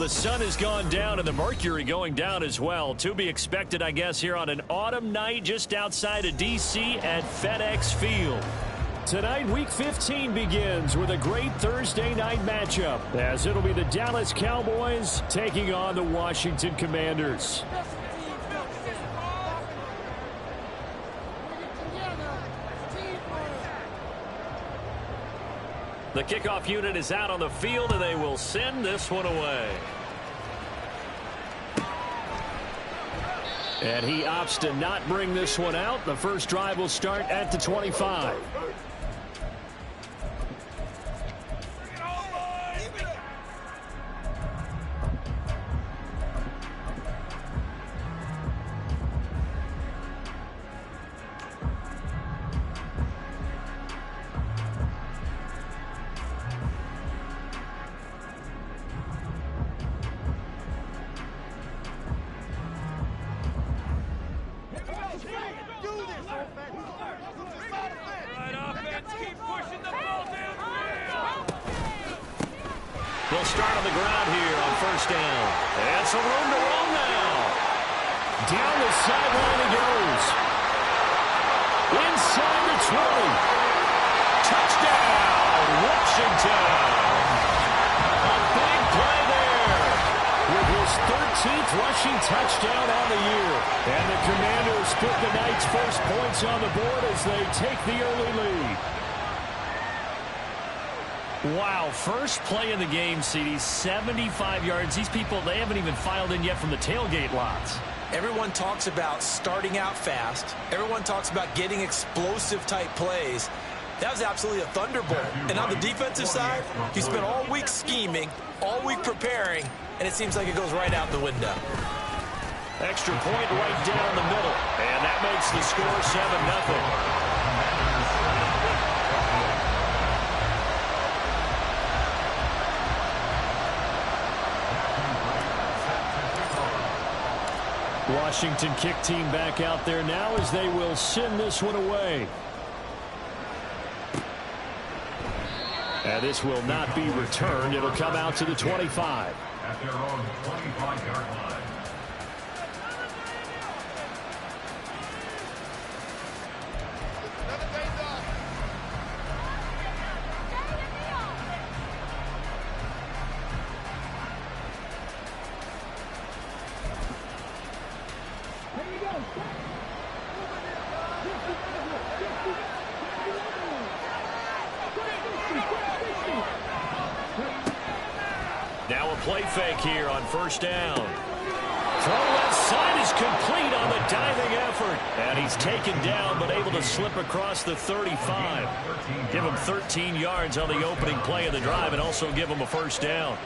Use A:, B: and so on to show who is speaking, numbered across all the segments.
A: the sun has gone down and the mercury going down as well. To be expected, I guess, here on an autumn night just outside of D.C. at FedEx Field. Tonight, Week 15 begins with a great Thursday night matchup, as it'll be the Dallas Cowboys taking on the Washington Commanders. The kickoff unit is out on the field, and they will send this one away. And he opts to not bring this one out. The first drive will start at the 25. They'll start on the ground here on first down. And some room to roam now. Down the sideline he goes. Inside the 20. Touchdown, Washington. A big play there. With his 13th rushing touchdown on the year. And the Commanders put the Knights' first points on the board as they take the early lead. Wow, first play in the game, CD, 75 yards. These people, they haven't even filed in yet from the tailgate lots.
B: Everyone talks about starting out fast. Everyone talks about getting explosive-type plays. That was absolutely a thunderbolt. And on the defensive side, he spent all week scheming, all week preparing, and it seems like it goes right out the window.
A: Extra point right down the middle. And that makes the score 7-0. Washington kick team back out there now as they will send this one away. And this will not be returned. It'll come out to the 25.
C: At their own 25-yard line.
A: Now a play fake here on first down. Throw left side is complete on the diving effort. And he's taken down but able to slip across the 35. Give him 13 yards on the opening play of the drive and also give him a first down.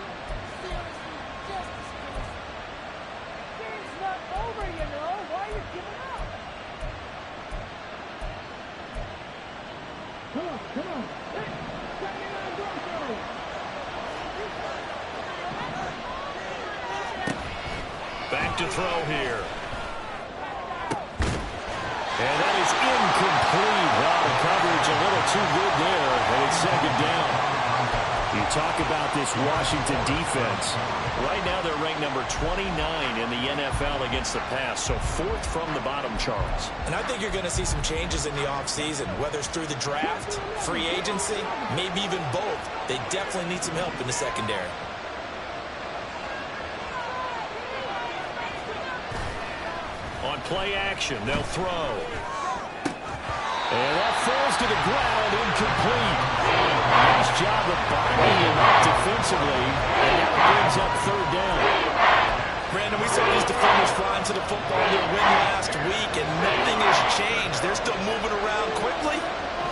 A: Back to throw here. And that is incomplete. Wow, the coverage a little too good there. And it's second down. You talk about this Washington defense. Right now they're ranked number 29 in the NFL against the pass. So fourth from the bottom, Charles.
B: And I think you're going to see some changes in the offseason, whether it's through the draft, free agency, maybe even both. They definitely need some help in the secondary.
A: On play action, they'll throw. And that falls to the ground, incomplete. Nice job of binding him up defensively. And now brings up third down.
B: Brandon, we saw these defenders flying to the football to win last week, and nothing has changed. They're still moving around quickly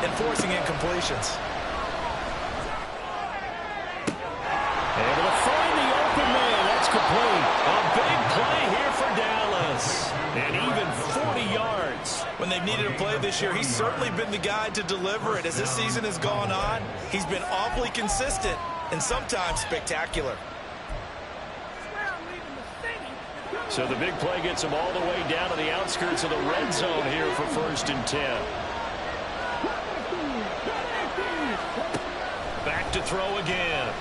B: and forcing incompletions.
A: Able to find the open man. That's complete. A big play here for Dallas. And even 40 yards.
B: When they've needed a play this year, he's certainly been the guy to deliver it. As this season has gone on, he's been awfully consistent and sometimes spectacular.
A: So the big play gets him all the way down to the outskirts of the red zone here for 1st and 10. Back to throw again.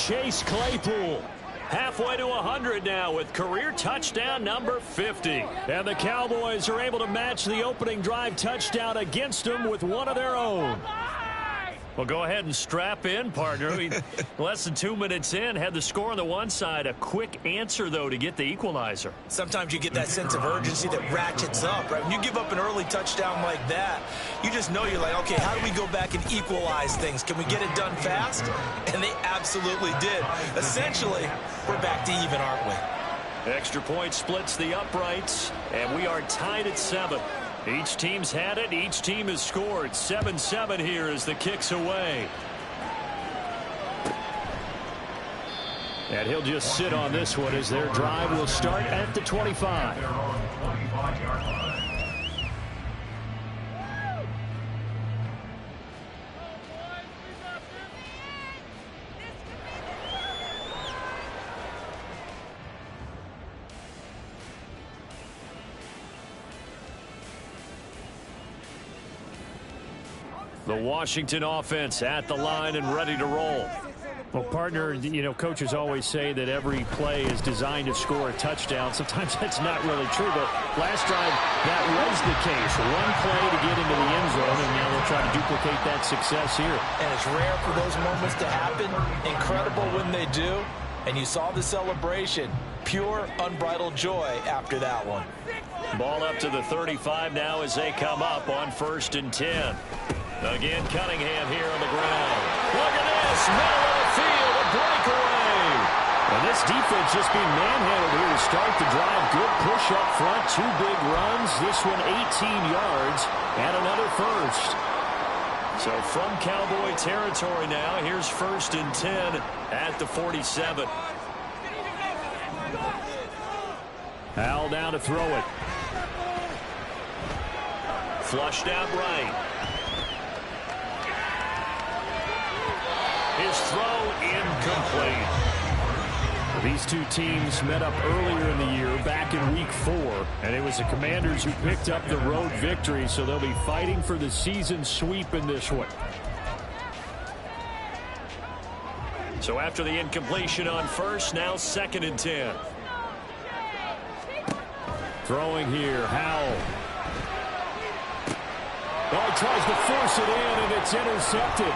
A: Chase Claypool. Halfway to 100 now with career touchdown number 50. And the Cowboys are able to match the opening drive touchdown against them with one of their own. Well, go ahead and strap in, partner. Less than 2 minutes in, had the score on the one side. A quick answer, though, to get the equalizer.
B: Sometimes you get that sense of urgency that ratchets up, right? When you give up an early touchdown like that, you just know you're like, okay, how do we go back and equalize things? Can we get it done fast? And they absolutely did. Essentially, we're back to even, aren't we?
A: Extra point splits the uprights, and we are tied at 7. Each team's had it. Each team has scored. 7-7 here as the kick's away. And he'll just sit on this one as their drive will start at the 25.
C: Their own 25-yard line.
A: The Washington offense at the line and ready to roll. Well, partner, you know, coaches always say that every play is designed to score a touchdown. Sometimes that's not really true, but last drive, that was the case. One play to get into the end zone, and now they'll try to duplicate that success here.
B: And it's rare for those moments to happen. Incredible when they do. And you saw the celebration. Pure, unbridled joy after that one.
A: Ball up to the 35 now as they come up on 1st and 10. Again, Cunningham here on the ground. Look at this, middle of the field, a breakaway. And this defense just being manhandled here to start the drive. Good push up front, 2 big runs. This one 18 yards and another first. So from Cowboy territory now, here's 1st and 10 at the 47. Howell down to throw it. Flushed out right. His throw incomplete. These two teams met up earlier in the year, back in week 4, and it was the Commanders who picked up the road victory, so they'll be fighting for the season sweep in this one. So after the incompletion on 1st, now 2nd and 10. Throwing here, Howell. Oh, he tries to force it in, and it's intercepted.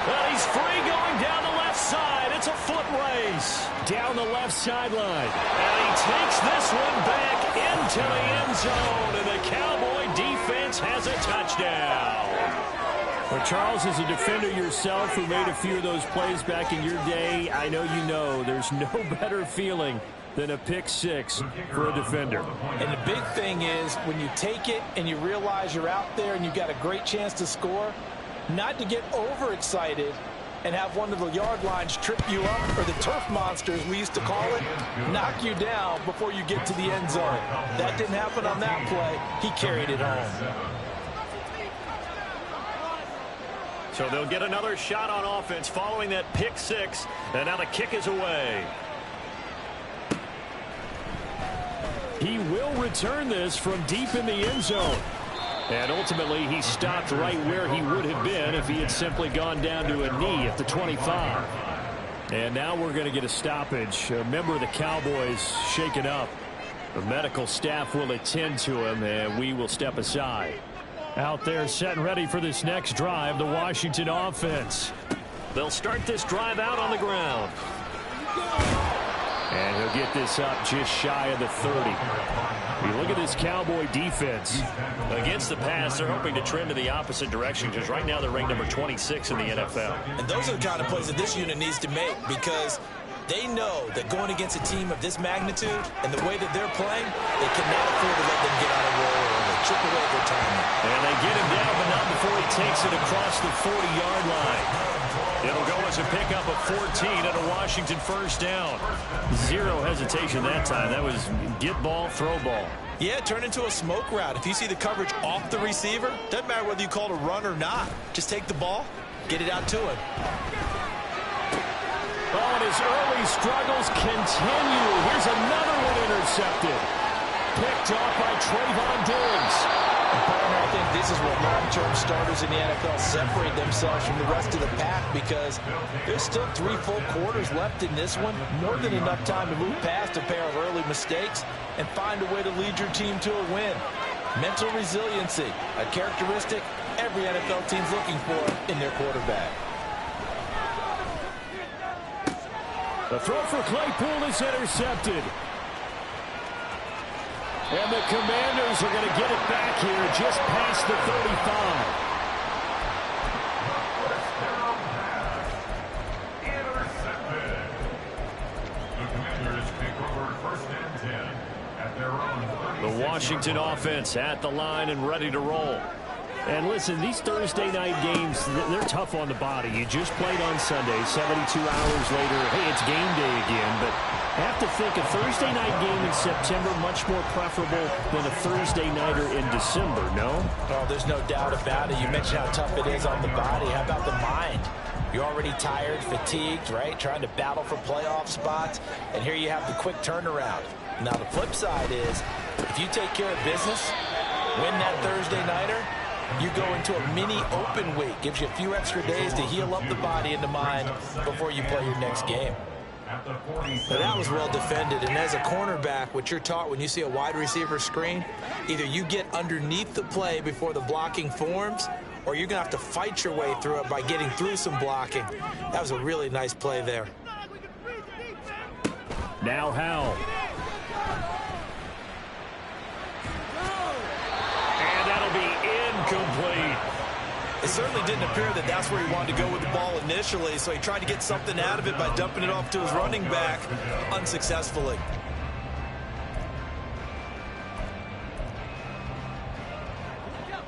A: Well, he's free going down the left side. It's a foot race down the left sideline. And he takes this one back into the end zone. And the Cowboy defense has a touchdown. Well, Charles, as a defender yourself who made a few of those plays back in your day, I know you know there's no better feeling than a pick 6 for a defender.
B: And the big thing is when you take it and you realize you're out there and you've got a great chance to score, not to get overexcited and have one of the yard lines trip you up, or the turf monsters we used to call it, knock you down before you get to the end zone. That didn't happen on that play. He carried it home.
A: So they'll get another shot on offense following that pick 6, and now the kick is away. He will return this from deep in the end zone. And ultimately, he stopped right where he would have been if he had simply gone down to a knee at the 25. And now we're going to get a stoppage. A member of the Cowboys shaken up. The medical staff will attend to him, and we will step aside. Out there set and ready for this next drive, the Washington offense. They'll start this drive out on the ground. And he'll get this up just shy of the 30. You look at this Cowboy defense. Against the pass, they're hoping to trend in the opposite direction because right now they're ranked number 26 in the NFL.
B: And those are the kind of plays that this unit needs to make, because they know that going against a team of this magnitude and the way that they're playing, they cannot afford to let them get on a roll or they chip away their time.
A: And they get him down, but not before he takes it across the 40-yard line. It'll go as a pickup of 14 and a Washington first down. Zero hesitation that time. That was get ball, throw ball.
B: Yeah, turn into a smoke route. If you see the coverage off the receiver, doesn't matter whether you call it a run or not. Just take the ball, get it out to him.
A: Oh, and his early struggles continue. Here's another one intercepted. Picked off by Trayvon Diggs.
B: Partner, I think this is where long-term starters in the NFL separate themselves from the rest of the pack, because there's still 3 full quarters left in this one. More than enough time to move past a pair of early mistakes and find a way to lead your team to a win. Mental resiliency, a characteristic every NFL team's looking for in their quarterback.
A: The throw for Claypool is intercepted. And the Commanders are going to get it back here just past the 35.
C: Intercepted. The Commanders take over 1st and 10 at their own 36.
A: The Washington offense at the line and ready to roll. And listen, these Thursday night games, they're tough on the body. You just played on Sunday, 72 hours later, hey, it's game day again. But I have to think a Thursday night game in September much more preferable than a Thursday nighter in December, no?
B: Oh, there's no doubt about it. You mentioned how tough it is on the body. How about the mind? You're already tired, fatigued, right? Trying to battle for playoff spots. And here you have the quick turnaround. Now, the flip side is, if you take care of business, win that Thursday nighter, you go into a mini open week. Gives you a few extra days to heal up the body and the mind before you play your next game. But that was well defended. And as a cornerback, what you're taught when you see a wide receiver screen, either you get underneath the play before the blocking forms, or you're going to have to fight your way through it by getting through some blocking. That was a really nice play there.
A: Now Howell. And that'll be incomplete.
B: It certainly didn't appear that that's where he wanted to go with the ball initially, so he tried to get something out of it by dumping it off to his running back unsuccessfully.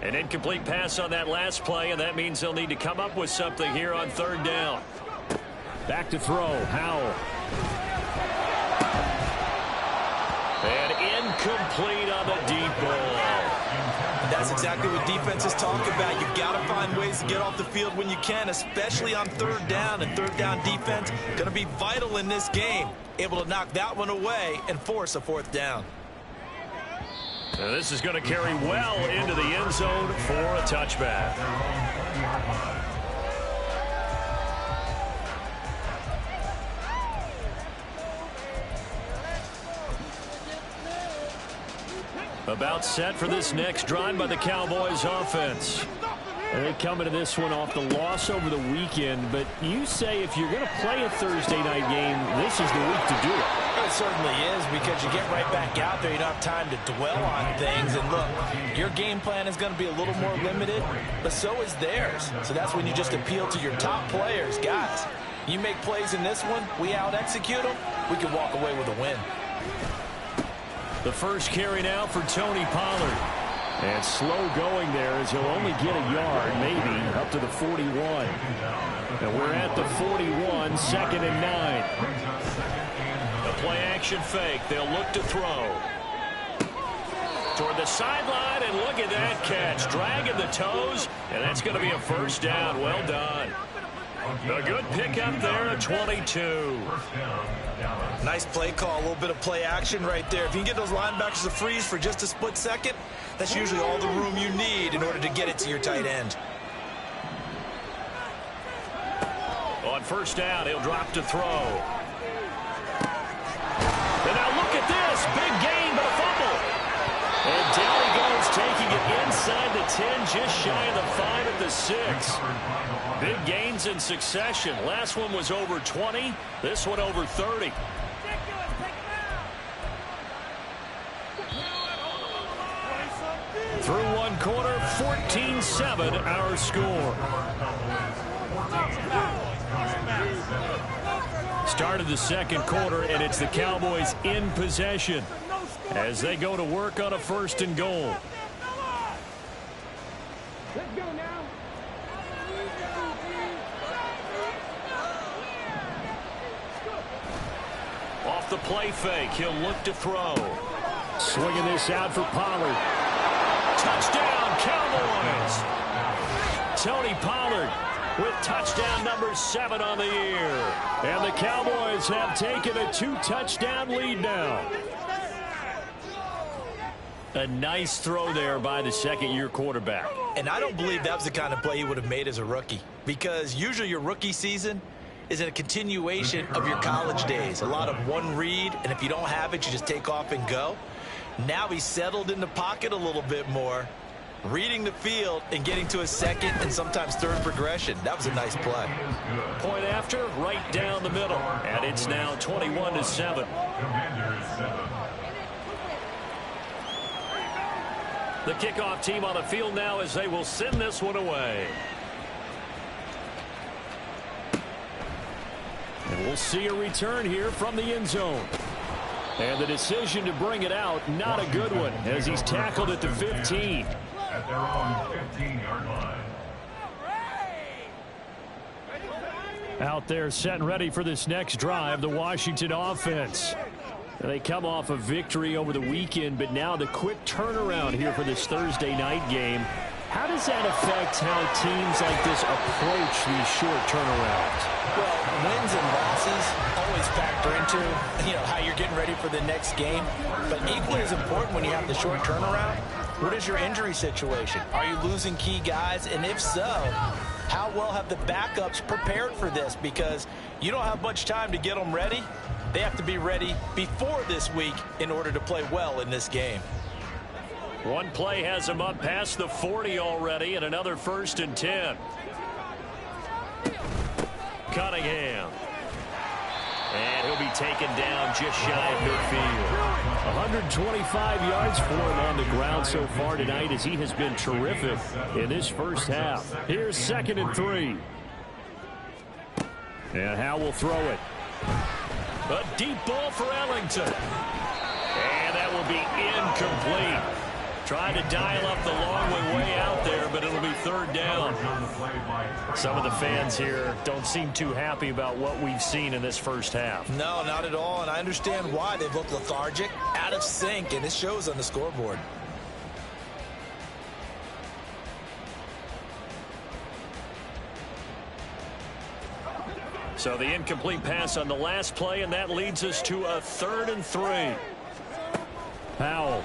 A: An incomplete pass on that last play, and that means they'll need to come up with something here on 3rd down. Back to throw, Howell. And incomplete on the deep ball.
B: That's exactly what defenses talk about. You've got to find ways to get off the field when you can, especially on 3rd down. And 3rd down defense going to be vital in this game. Able to knock that one away and force a 4th down.
A: And this is going to carry well into the end zone for a touchback. About set for this next drive by the Cowboys offense. And they come into this one off the loss over the weekend. But you say if you're going to play a Thursday night game, this is the week to do it.
B: It certainly is, because you get right back out there. You don't have time to dwell on things. And look, your game plan is going to be a little more limited, but so is theirs. So that's when you just appeal to your top players. Guys, you make plays in this one, we out-execute them, we can walk away with a win.
A: The first carry now for Tony Pollard. And slow going there as he'll only get a yard, maybe, up to the 41. And we're at the 41, 2nd and 9. The play-action fake. They'll look to throw. Toward the sideline, and look at that catch. Dragging the toes, and that's going to be a 1st down. Well done. A good pickup there at 22.
B: Nice play call, a little bit of play action right there. If you can get those linebackers to freeze for just a split second, that's usually all the room you need in order to get it to your tight end.
A: On 1st down, he'll drop to throw. And now look at this. Big gain, but a fumble. And down he goes, taking it inside the 10, just shy of the 5 at the 6. Big gains in succession. Last one was over 20. This one over 30. Through one quarter, 14-7 our score. Started the 2nd quarter, and it's the Cowboys in possession as they go to work on a 1st and goal.
D: Let's go now.
A: Off the play fake, he'll look to throw. Swinging this out for Pollard. Touchdown, Cowboys! Tony Pollard with touchdown number 7 on the year. And the Cowboys have taken a 2-touchdown lead now. A nice throw there by the second-year quarterback.
B: And I don't believe that was the kind of play he would have made as a rookie, because usually your rookie season is a continuation of your college days. A lot of one read, and if you don't have it, you just take off and go. Now he's settled in the pocket a little bit more, reading the field and getting to a second and sometimes third progression. That was a nice play.
A: Point after, right down the middle. And it's now 21-7. The kickoff team on the field now as they will send this one away. And we'll see a return here from the end zone. And the decision to bring it out, not a good one, as he's tackled at the 15.
C: At their own 15-yard line.
A: Out there set and ready for this next drive, the Washington offense. They come off a victory over the weekend, but now the quick turnaround here for this Thursday night game. How does that affect how teams like this approach these short turnarounds?
B: Well, wins and losses always factor into, how you're getting ready for the next game. But equally as important when you have the short turnaround, what is your injury situation? Are you losing key guys? And if so, how well have the backups prepared for this? Because you don't have much time to get them ready. They have to be ready before this week in order to play well in this game.
A: One play has him up past the 40 already, and another 1st and 10. Cunningham. And he'll be taken down just shy of midfield. 125 yards for him on the ground so far tonight, as he has been terrific in this first half. Here's 2nd and 3. And Howe will throw it. A deep ball for Ellington. And that will be incomplete. Trying to dial up the long way out there, but it'll be 3rd down. Some of the fans here don't seem too happy about what we've seen in this first half.
B: No, not at all, and I understand why. They've looked lethargic, out of sync, and it shows on the scoreboard.
A: So the incomplete pass on the last play, and that leads us to a 3rd and 3. Powell.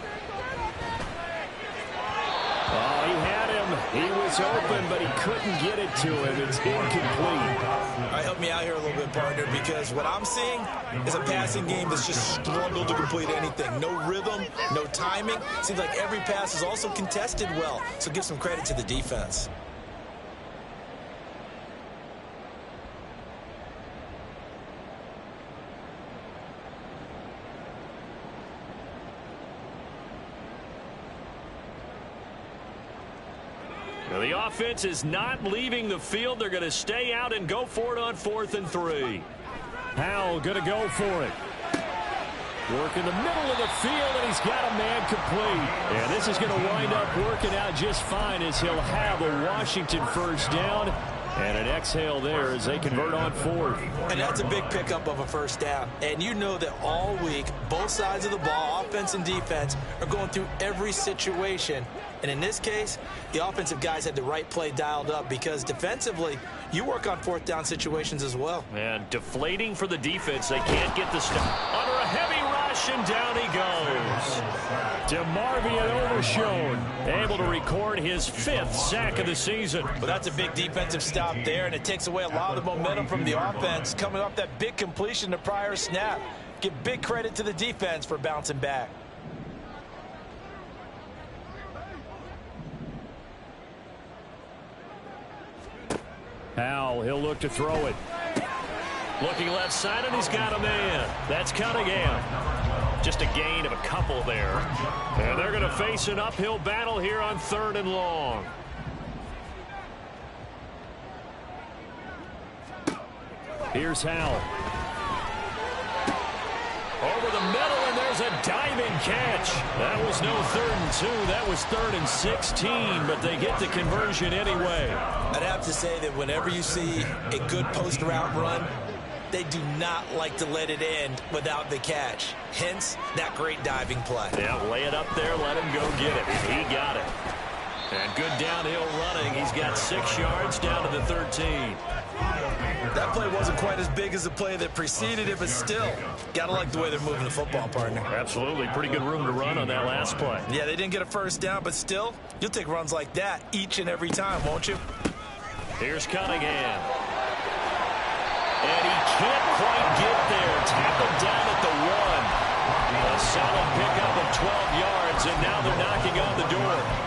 A: Oh, he had him. He was open, but he couldn't get it to him. It's incomplete.
B: All right, help me out here a little bit, partner, because what I'm seeing is a passing game that's just struggled to complete anything. No rhythm, no timing. Seems like every pass is also contested well, so give some credit to the defense.
A: The offense is not leaving the field. They're going to stay out and go for it on 4th and 3. Howell going to go for it. Work in the middle of the field, and he's got a man complete. And this is going to wind up working out just fine, as he'll have a Washington 1st down. And an exhale there as they convert on 4th.
B: And that's a big pickup of a 1st down. And you know that all week, both sides of the ball, offense and defense, are going through every situation. And in this case, the offensive guys had the right play dialed up, because defensively, you work on 4th down situations as well.
A: And deflating for the defense. They can't get the stop. Under a heavy rush, and down he goes. DeMarvion Overshown, able to record his 5th sack of the season.
B: Well, that's a big defensive stop there, and it takes away a lot of the momentum from the offense coming off that big completion the prior snap. Give big credit to the defense for bouncing back.
A: Howell, he'll look to throw it. Looking left side, and he's got a man. That's Cunningham. Just a gain of a couple there. And they're going to face an uphill battle here on 3rd and long. Here's Howell. Over the middle, and there's a diving catch. That was no 3rd and 2. That was 3rd and 16, but they get the conversion anyway.
B: I'd have to say that whenever you see a good post-route run, they do not like to let it end without the catch. Hence, that great diving play.
A: Yeah, lay it up there, let him go get it. He got it. And good downhill running. He's got 6 yards down to the 13.
B: That play wasn't quite as big as the play that preceded it, but still, got to like the way they're moving the football, partner.
A: Absolutely. Pretty good room to run on that last play.
B: Yeah, they didn't get a first down, but still, you'll take runs like that each and every time, won't you?
A: Here's Cunningham. And he can't quite get there. Tackled down at the 1. A solid pickup of 12 yards, and now they're knocking on the door.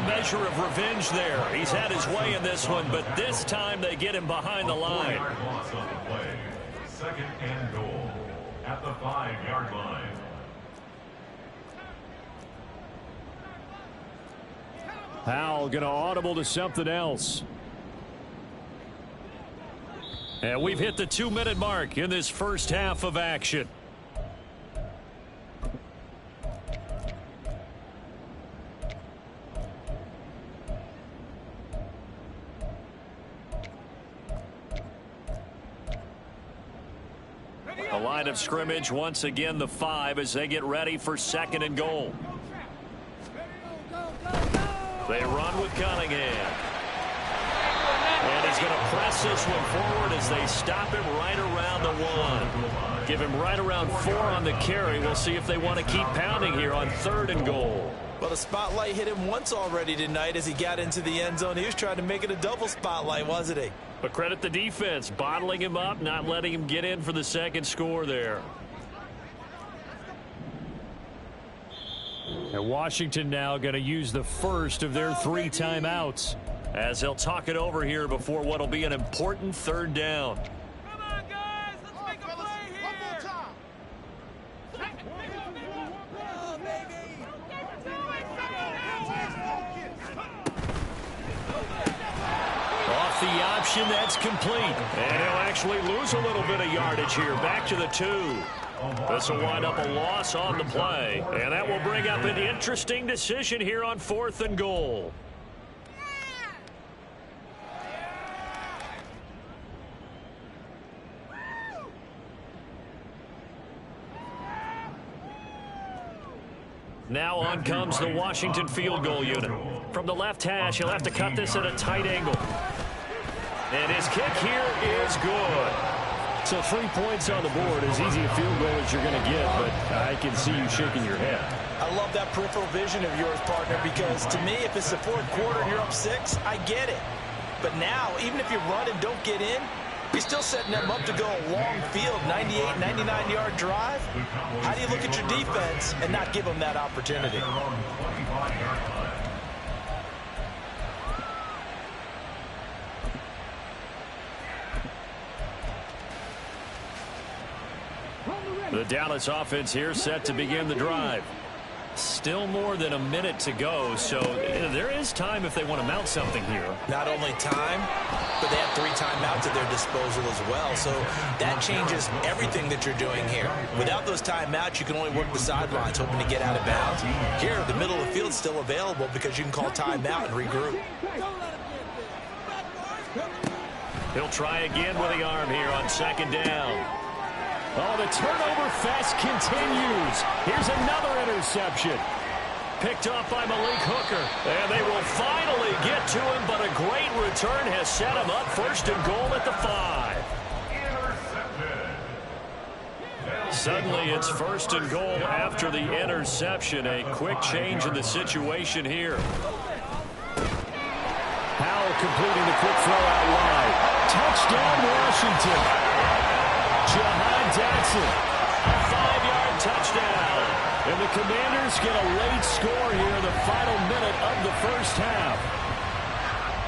A: Measure of revenge there. He's had his way in this one, but this time they get him behind the line.
C: Loss on the play. Second and goal at the 5-yard line.
A: Howell going to audible to something else. And we've hit the 2-minute mark in this first half of action. The line of scrimmage, once again, the 5 as they get ready for second and goal. They run with Cunningham. And he's going to press this one forward as they stop him right around the 1. Give him right around 4 on the carry. We'll see if they want to keep pounding here on third and goal.
B: Well, the spotlight hit him once already tonight as he got into the end zone. He was trying to make it a double spotlight, wasn't he?
A: But credit the defense, bottling him up, not letting him get in for the second score there. And Washington now going to use the first of their 3 timeouts as they'll talk it over here before what will be an important third down.
D: Come on, guys. Let's make a play here. One more time. Oh, baby.
A: Off the option, that's complete. And he'll actually lose a little bit of yardage here. Back to the 2. This will wind up a loss on the play. And that will bring up an interesting decision here on fourth and goal. Now on comes the Washington field goal unit. From the left hash, he'll have to cut this at a tight angle. And his kick here is good. So 3 points on the board, as easy a field goal as you're going to get, but I can see you shaking your head.
B: I love that peripheral vision of yours, partner, because to me, if it's the fourth quarter and you're up 6, I get it. But now, even if you run and don't get in, you're still setting them up to go a long field, 98, 99-yard drive. How do you look at your defense and not give them that opportunity?
A: The Dallas offense here set to begin the drive. Still more than a minute to go, so there is time if they want to mount something here.
B: Not only time, but they have 3 timeouts at their disposal as well, so that changes everything that you're doing here. Without those timeouts, you can only work the sidelines, hoping to get out of bounds. Here, the middle of the field is still available because you can call timeout and regroup.
A: He'll try again with the arm here on second down. Oh, the turnover fest continues. Here's another interception. Picked off by Malik Hooker. And they will finally get to him, but a great return has set him up first and goal at the 5. Suddenly it's first and goal after the interception. A quick change in the situation here. Howell completing the quick throw out wide. Touchdown, Washington. Jahan Dotson, a 5-yard touchdown. And the Commanders get a late score here in the final minute of the first half.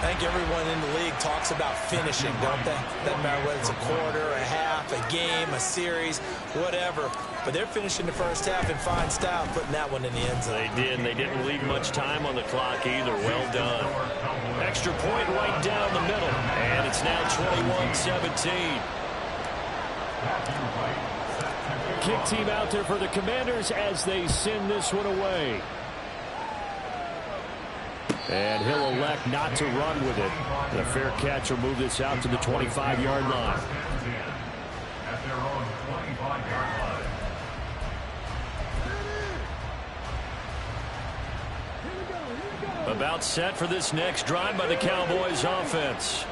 B: I think everyone in the league talks about finishing, don't they? Doesn't matter whether it's a quarter, a half, a game, a series, whatever. But they're finishing the first half in fine style, putting that one in the end zone.
A: They did, and they didn't leave much time on the clock either. Well done. Extra point right down the middle, and it's now 21-17. Kick team out there for the Commanders as they send this one away. And he'll elect not to run with it. The fair catch will move this out to the 25-yard line.
C: At their own
A: About set for this next drive by the Cowboys offense.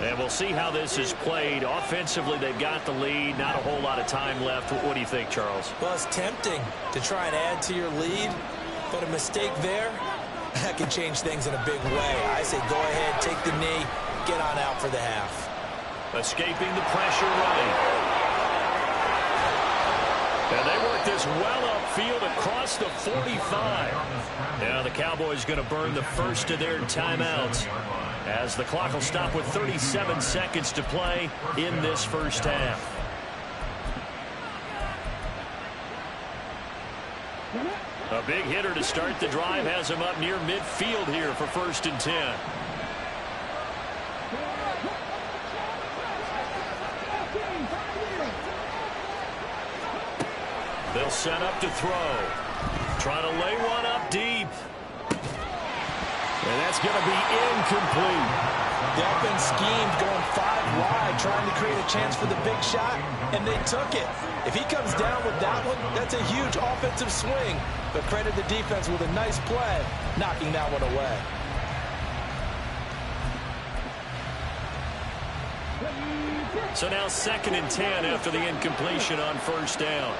A: And we'll see how this is played. Offensively, they've got the lead. Not a whole lot of time left. What do you think, Charles?
B: Well, it's tempting to try and add to your lead, but a mistake there, that can change things in a big way. I say go ahead, take the knee, get on out for the half.
A: Escaping the pressure running. And they work this well upfield across the 45. Now the Cowboys going to burn the first of their timeouts as the clock will stop with 37 seconds to play in this first half. A big hitter to start the drive has him up near midfield here for 1st and 10. They'll set up to throw. Trying to lay one up deep. And that's going to be incomplete.
B: The offense schemed going 5 wide, trying to create a chance for the big shot, and they took it. If he comes down with that one, that's a huge offensive swing. But credit the defense with a nice play, knocking that one away.
A: So now 2nd and 10 after the incompletion on 1st down.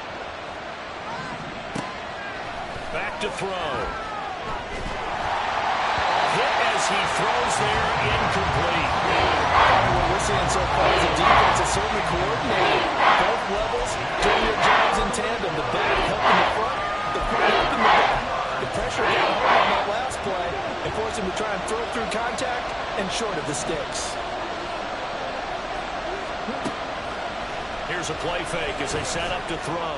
A: Back to throw. Hit as he throws there, incomplete.
B: What we're seeing so far is the defense is certainly coordinated. Both levels doing their jobs in tandem. The back helping the front, the front helping the back. The pressure got home on that last play and forced him to try and throw through contact and short of the sticks.
A: Here's a play fake as they set up to throw.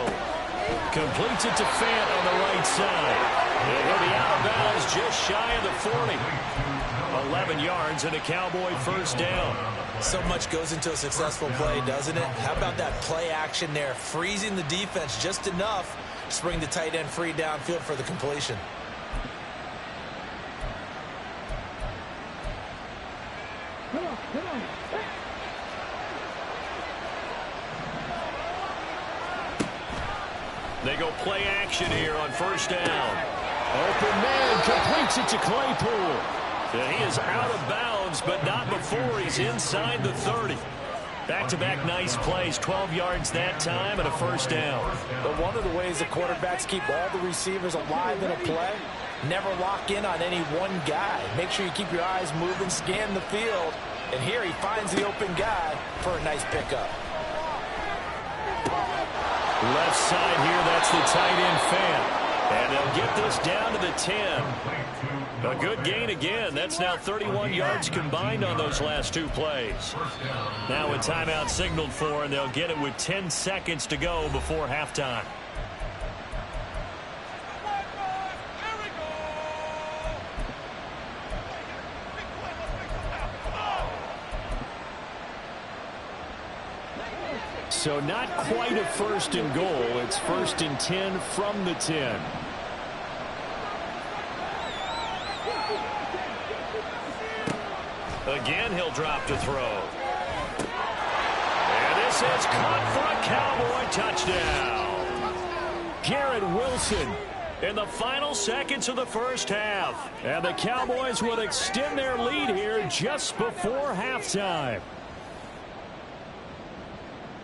A: Completes it to Fant on the right side. And he'll be out of bounds just shy of the 40. 11 yards and a Cowboy 1st down.
B: So much goes into a successful play, doesn't it? How about that play action there? Freezing the defense just enough to bring the tight end free downfield for the completion.
A: They go play action here on 1st down. Open man completes it to Claypool. And he is out of bounds, but not before he's inside the 30. Back-to-back nice plays, 12 yards that time and a 1st down.
B: But one of the ways the quarterbacks keep all the receivers alive in a play, never lock in on any one guy. Make sure you keep your eyes moving, scan the field. And here he finds the open guy for a nice pickup.
A: Left side here, that's the tight end Fant. And they'll get this down to the 10. A good gain again. That's now 31 yards combined on those last 2 plays. Now a timeout signaled for, and they'll get it with 10 seconds to go before halftime. So not quite a 1st and goal. It's 1st and 10 from the 10. Again, he'll drop to throw. And this is caught for a Cowboy touchdown. Garrett Wilson in the final seconds of the 1st half. And the Cowboys will extend their lead here just before halftime.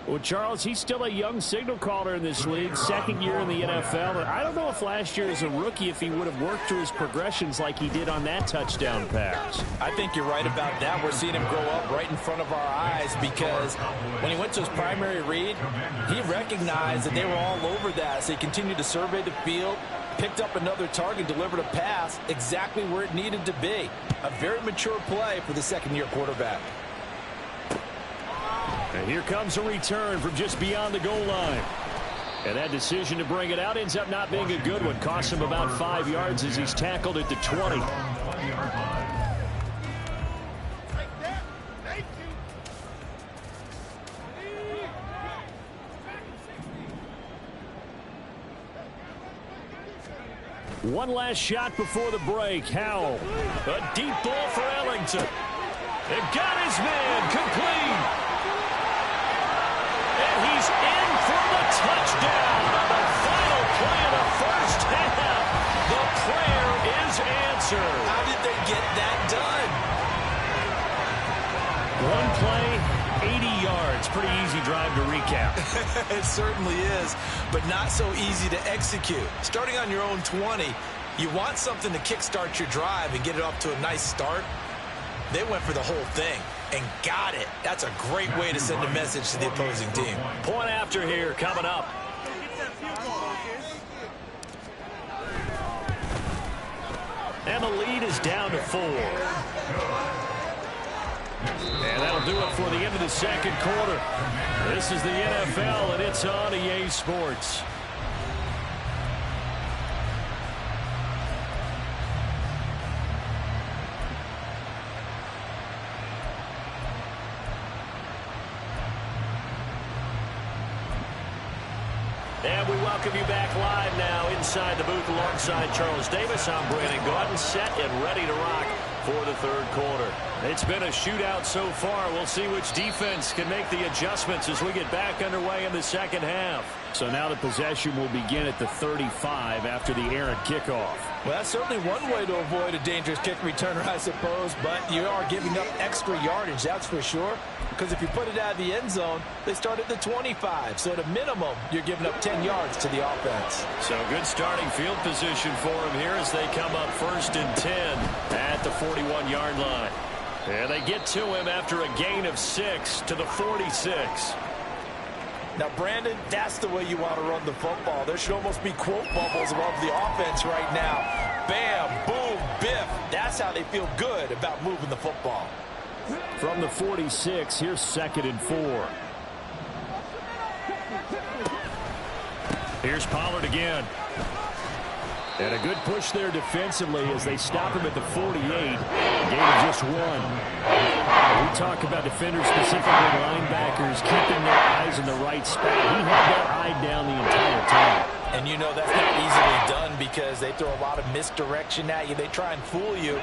A: Well, Charles, he's still a young signal caller in this league, 2nd year in the NFL. And I don't know if last year as a rookie, if he would have worked through his progressions like he did on that touchdown pass.
B: I think you're right about that. We're seeing him grow up right in front of our eyes because when he went to his primary read, he recognized that they were all over that. So he continued to survey the field, picked up another target, delivered a pass exactly where it needed to be. A very mature play for the 2nd-year quarterback.
A: And here comes a return from just beyond the goal line. And that decision to bring it out ends up not being a good one. Costs him about 5 yards as he's tackled at the 20. One last shot before the break. Howell. A deep ball for Ellington. They've got his man complete. And he's in for the touchdown on the final play of the 1st half. The prayer is answer.
B: How did they get that done?
A: One play, 80 yards. Pretty easy drive to recap.
B: It certainly is, but not so easy to execute. Starting on your own 20, you want something to kickstart your drive and get it off to a nice start. They went for the whole thing and got it. That's a great way to send a message to the opposing team.
A: Point after here coming up. And the lead is down to 4. And that'll do it for the end of the second quarter. This is the NFL, and it's on EA Sports. And we welcome you back live now inside the booth alongside Charles Davis. I'm Brandon Gordon, set and ready to rock for the third quarter. It's been a shootout so far. We'll see which defense can make the adjustments as we get back underway in the second half. So now the possession will begin at the 35 after the errant kickoff.
B: Well, that's certainly one way to avoid a dangerous kick returner, I suppose, but you are giving up extra yardage, that's for sure. Because if you put it out of the end zone, they start at the 25. So at a minimum, you're giving up 10 yards to the offense.
A: So good starting field position for them here as they come up 1st and 10 at the 41-yard line. And they get to him after a gain of 6 to the 46.
B: Now, Brandon, that's the way you want to run the football. There should almost be quote bubbles above the offense right now. Bam, boom, biff. That's how they feel good about moving the football.
A: From the 46, here's 2nd and 4. Here's Pollard again. And a good push there defensively as they stop him at the 48. Gain of just 1. We talk about defenders, specifically linebackers, keeping their eyes in the right spot. He had that eye down the entire time.
B: And you know that's not easily done because they throw a lot of misdirection at you. They try and fool you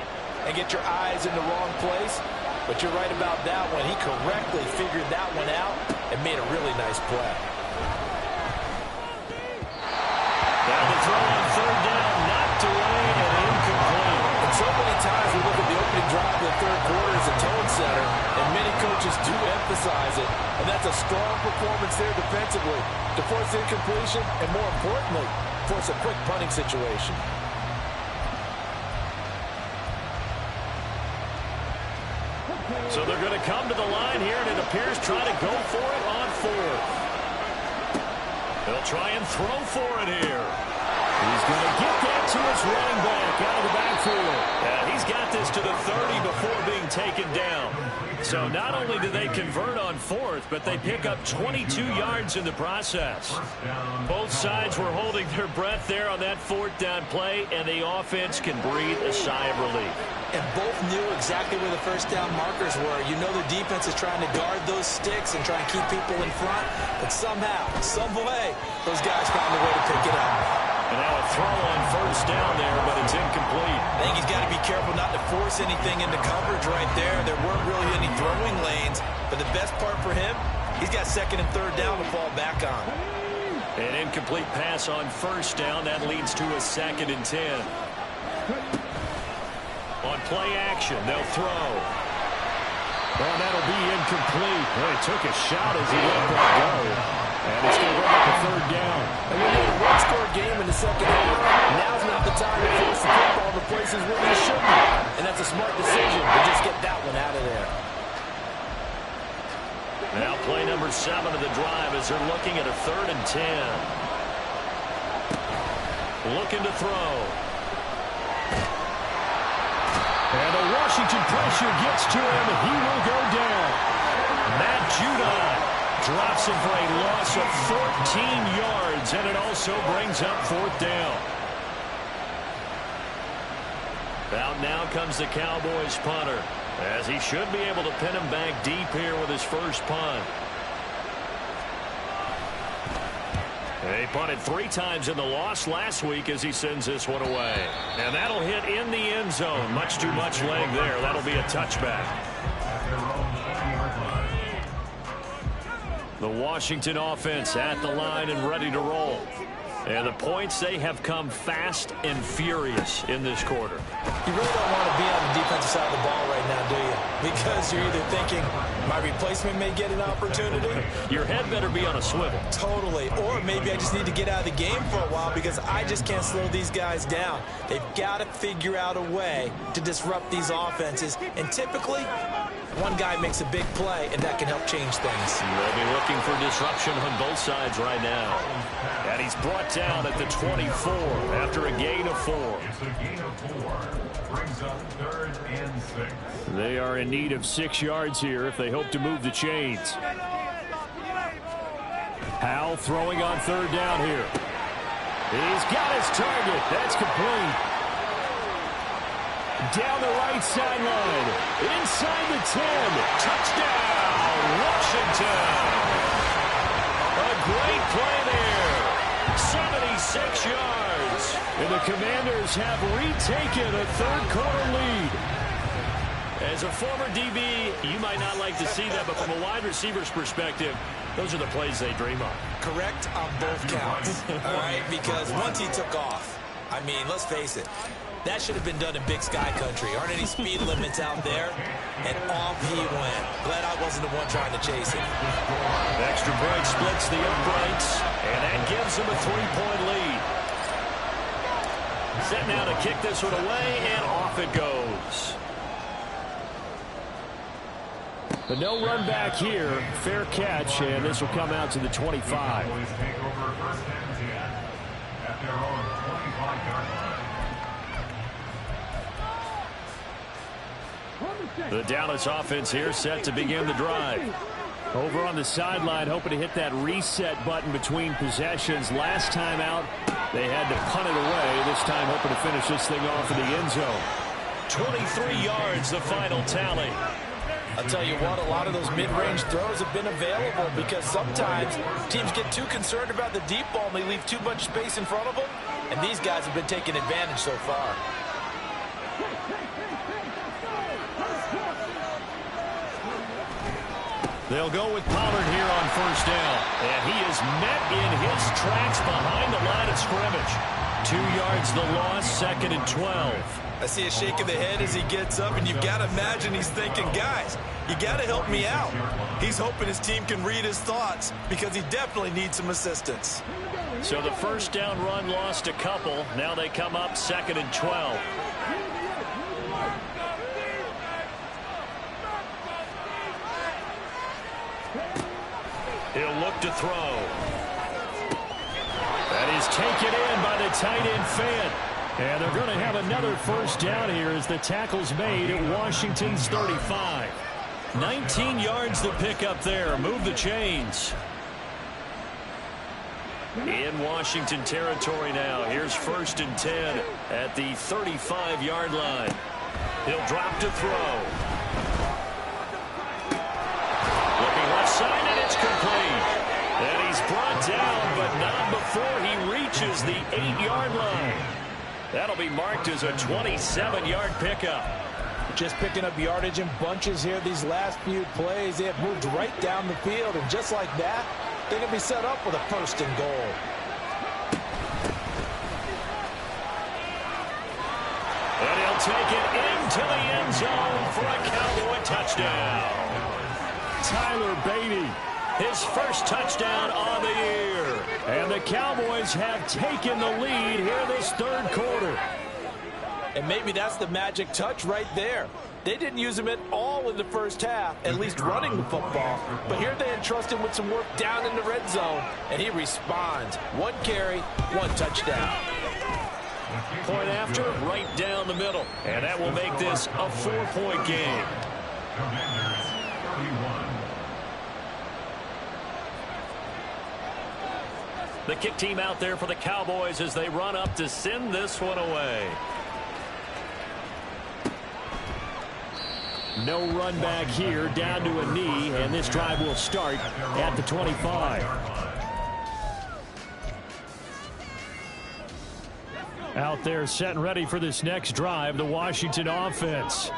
B: and get your eyes in the wrong place. But you're right about that one. He correctly figured that one out and made a really nice play.
A: Now the throw on 3rd down, knocked away and incomplete.
B: And so many times we look at the opening drive of the third quarter as a tone setter, and many coaches do emphasize it. And that's a strong performance there defensively to force incompletion and, more importantly, force a quick punting situation.
A: So they're going to come to the line here, and it appears trying to go for it on 4th. They'll try and throw for it here. He's going to get that to his running back out of the backfield. And he's got this to the 30 before being taken down. So not only do they convert on 4th, but they pick up 22 yards in the process. Both sides were holding their breath there on that 4th down play, and the offense can breathe a sigh of relief.
B: And both knew exactly where the first down markers were. You know the defense is trying to guard those sticks and try and keep people in front. But somehow, some way, those guys found a way to pick it up.
A: And now a throw on 1st down there, but it's incomplete.
B: I think he's got to be careful not to force anything into coverage right there. There weren't really any throwing lanes. But the best part for him, he's got 2nd and 3rd down to fall back on.
A: An incomplete pass on 1st down. That leads to a 2nd and 10. On play action, they'll throw. Well, that'll be incomplete. Well, he took a shot as he let that go. And it's going to bring up a 3rd down.
B: And when you're in a one-score game in the second half, now's not the time to force the football to places where you shouldn't. And that's a smart decision to just get that one out of there.
A: Now play number 7 of the drive as they're looking at a 3rd and 10. Looking to throw. And the Washington pressure gets to him, and he will go down. Matt Judon drops him for a loss of 14 yards, and it also brings up 4th down. Out now comes the Cowboys punter, as he should be able to pin him back deep here with his first punt. He punted 3 times in the loss last week as he sends this one away. And that'll hit in the end zone. Much too much leg there. That'll be a touchback. The Washington offense at the line and ready to roll. And the points, they have come fast and furious in this quarter.
B: You really don't want to be on the defensive side of the ball right now, do you? Because you're either thinking, my replacement may get an opportunity.
A: Your head better be on a swivel.
B: Totally. Or maybe I just need to get out of the game for a while because I just can't slow these guys down. They've got to figure out a way to disrupt these offenses. And typically, one guy makes a big play, and that can help change things.
A: They'll be looking for disruption on both sides right now. And he's brought down at the 24 after a gain of 4.
C: It's a gain of 4. Brings up 3rd and 6.
A: They are in need of 6 yards here if they hope to move the chains. Howell throwing on 3rd down here. He's got his target. That's complete. Down the right sideline. Inside the 10. Touchdown, Washington. A great play there. 76 yards. And the Commanders have retaken a 3rd quarter lead. As a former DB, you might not like to see that, but from a wide receiver's perspective, those are the plays they dream of.
B: Correct on both counts, all right? Because once he took off, I mean, let's face it, that should have been done in Big Sky country. Aren't any speed limits out there? And off he went. Glad I wasn't the one trying to chase him.
A: Extra point splits the uprights, and that gives him a 3-point lead. Set now to kick this one away, and off it goes. But no run back here. Fair catch, and this will come out to the 25.
C: Cowboys take over 1st and 10 at their own 25-yard line.
A: The Dallas offense here set to begin the drive. Over on the sideline, hoping to hit that reset button between possessions. Last time out, they had to punt it away. This time, hoping to finish this thing off in the end zone. 23 yards, the final tally.
B: I'll tell you what, a lot of those mid-range throws have been available because sometimes teams get too concerned about the deep ball and they leave too much space in front of them, and these guys have been taking advantage so far.
A: They'll go with Pollard here on 1st down, and he is met in his tracks behind the line of scrimmage. 2 yards the loss, 2nd and 12.
B: I see a shake of the head as he gets up, and you've got to imagine he's thinking, guys, you got to help me out. He's hoping his team can read his thoughts because he definitely needs some assistance.
A: So the 1st down run lost a couple. Now they come up 2nd and 12. He'll look to throw. That is taken in by the tight end Fant. And they're going to have another 1st down here as the tackle's made at Washington's 35. 19 yards to pick up there. Move the chains. In Washington territory now. Here's 1st and 10 at the 35-yard line. He'll drop to throw. Looking left side, and it's complete. And he's brought down, but not before he reaches the 8-yard line. That'll be marked as a 27-yard pickup.
B: Just picking up yardage in bunches here these last few plays. They have moved right down the field, and just like that, they're going to be set up with a 1st and goal.
A: And he'll take it into the end zone for a Cowboy touchdown. Tyler Beatty, his 1st touchdown on the year. And the Cowboys have taken the lead here this 3rd quarter.
B: And maybe that's the magic touch right there. They didn't use him at all in the 1st half, at least running the football. But here they entrust him with some work down in the red zone, and he responds. 1 carry, 1 touchdown.
A: Point after, right down the middle. And that will make this a 4-point game.
C: Commanders 31.
A: The kick team out there for the Cowboys as they run up to send this one away. No run back here, down to a knee, and this drive will start at the 25. Out there set and ready for this next drive, the Washington offense.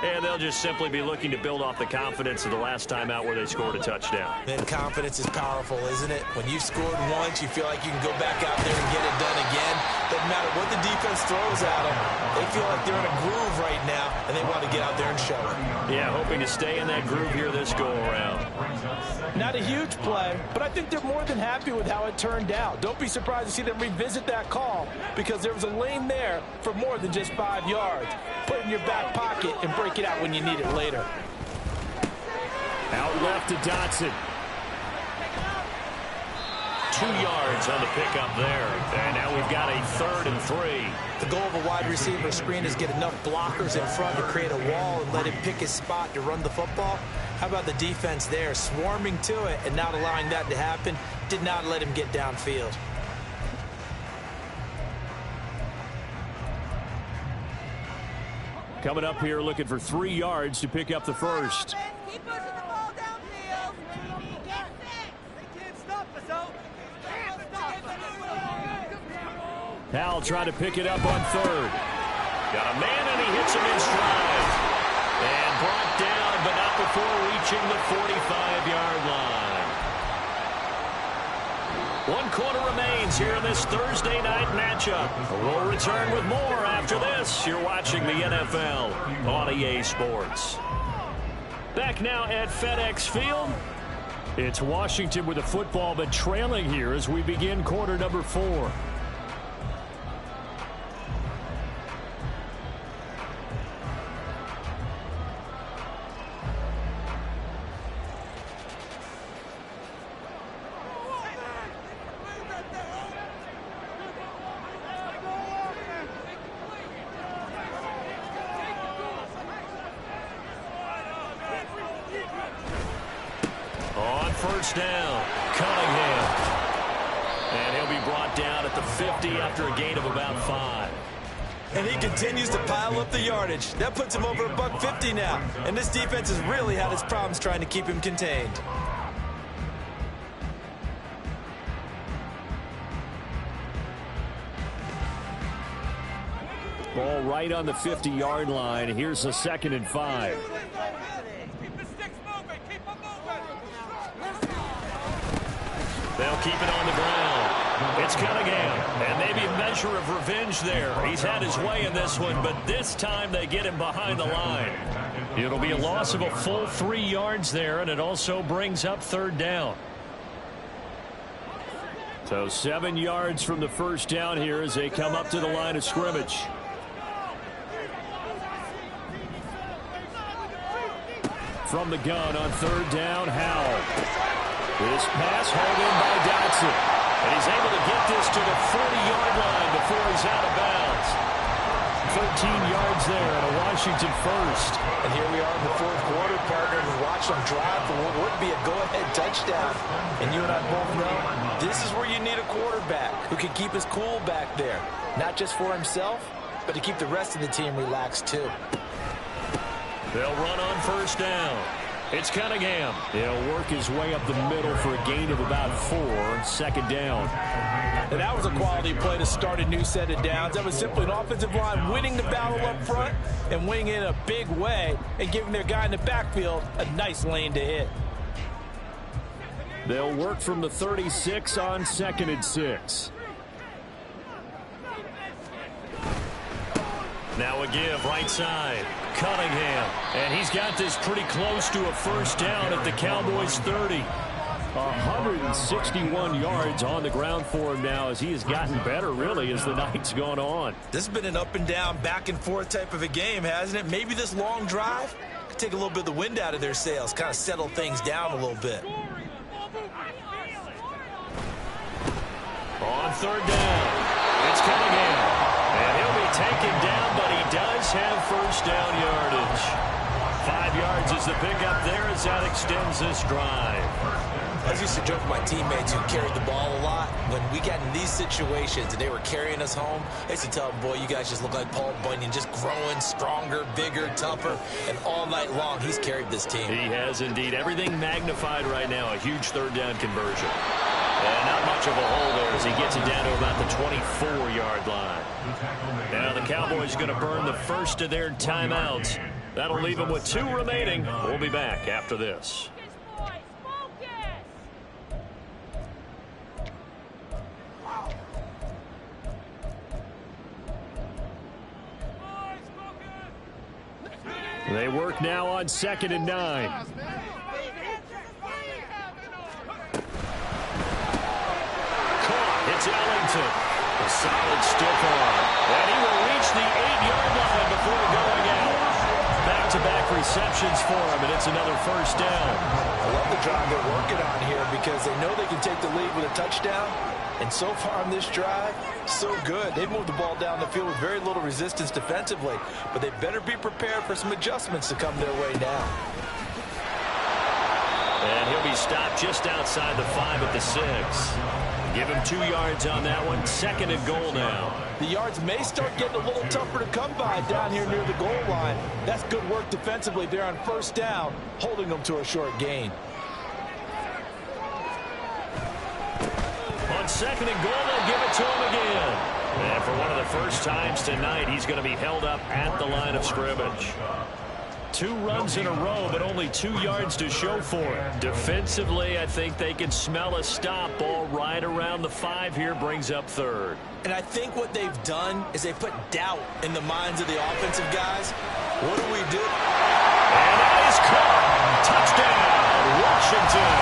A: And they'll just simply be looking to build off the confidence of the last time out where they scored a touchdown.
B: And confidence is powerful, isn't it? When you've scored once, you feel like you can go back out there and get it done again. Doesn't matter what the defense throws at them. They feel like they're in a groove right now, and they want to get out there and show it.
A: Yeah, hoping to stay in that groove here this go-around.
E: Not a huge play, but I think they're more than happy with how it turned out. Don't be surprised to see them revisit that call because there was a lane there for more than just 5 yards. Put it in your back pocket and break it out when you need it later.
A: Out left to Dotson. 2 yards on the pickup there. And now we've got a 3rd and 3.
B: The goal of a wide receiver screen is get enough blockers in front to create a wall and let him pick his spot to run the football. How about the defense there, swarming to it and not allowing that to happen? Did not let him get downfield.
A: Coming up here looking for 3 yards to pick up the first.
D: Keep pushing the ball downfield. They can't stop us, though.
A: Powell trying to pick it up on 3rd. Got a man and he hits him in stride. And brought down, but not before reaching the 45-yard line. 1 quarter remains here in this Thursday night matchup. We'll return with more after this. You're watching the NFL on EA Sports. Back now at FedEx Field. It's Washington with the football, but trailing here as we begin quarter number 4. First down, Cunningham. And he'll be brought down at the 50 after a gain of about 5.
B: And he continues to pile up the yardage. That puts him over $150 now. And this defense has really had its problems trying to keep him contained.
A: Ball right on the 50-yard line. Here's a 2nd and 5. They'll keep it on the ground. It's Cunningham, and maybe a measure of revenge there. He's had his way in this one, but this time they get him behind the line. It'll be a loss of a full 3 yards there, and it also brings up 3rd down. So 7 yards from the first down here as they come up to the line of scrimmage. From the gun on 3rd down, Howell. This pass hauled in by Dotson. And he's able to get this to the 40-yard line before he's out of bounds. 13 yards there and a Washington first.
B: And here we are in the 4th quarter, partner, and watch them drive for what would be a go-ahead touchdown. And you and I both know this is where you need a quarterback who can keep his cool back there. Not just for himself, but to keep the rest of the team relaxed too.
A: They'll run on 1st down. It's Cunningham. He'll work his way up the middle for a gain of about 4. 2nd down.
E: And that was a quality play to start a new set of downs. That was simply an offensive line winning the battle up front and winning it in a big way and giving their guy in the backfield a nice lane to hit.
A: They'll work from the 36 on 2nd and 6. Now a give right side. Cunningham. And he's got this pretty close to a 1st down at the Cowboys 30. 161 yards on the ground for him now as he has gotten better, really, as the night's gone on.
B: This has been an up and down, back and forth type of a game, hasn't it? Maybe this long drive could take a little bit of the wind out of their sails, kind of settle things down a little bit.
A: On 3rd down, it's Cunningham. And he'll be taken down, but he does have 1st down yardage. 5 yards is the pickup there as that extends this drive.
B: I used to joke with my teammates who carried the ball a lot. When we got in these situations and they were carrying us home, I used to tell them, boy, you guys just look like Paul Bunyan, just growing stronger, bigger, tougher, and all night long he's carried this team.
A: He has indeed. Everything magnified right now, a huge 3rd down conversion. And not much of a hole there as he gets it down to about the 24-yard line. Now the Cowboys going to burn the first of their timeouts That'll leave him with 2 remaining. We'll be back after this. They work now on 2nd and 9. It's Ellington. A solid stiff arm. And he will reach the 8-yard line before going out. Back-to-back receptions for him, and it's another first down.
B: I love the drive they're working on here because they know they can take the lead with a touchdown. And so far on this drive, so good. They've moved the ball down the field with very little resistance defensively. But they better be prepared for some adjustments to come their way now.
A: And he'll be stopped just outside the 5 at the 6. Give him 2 yards on that one. 2nd and goal now.
E: The yards may start getting a little tougher to come by down here near the goal line. That's good work defensively there on first down, holding them to a short gain.
A: On 2nd and goal, they'll give it to him again. And for one of the first times tonight, he's going to be held up at the line of scrimmage. 2 runs in a row, but only 2 yards to show for it. Defensively, I think they can smell a stop. Ball right around the 5 here, brings up 3rd.
B: And I think what they've done is they put doubt in the minds of the offensive guys. What do we do?
A: And that is caught. Touchdown, Washington.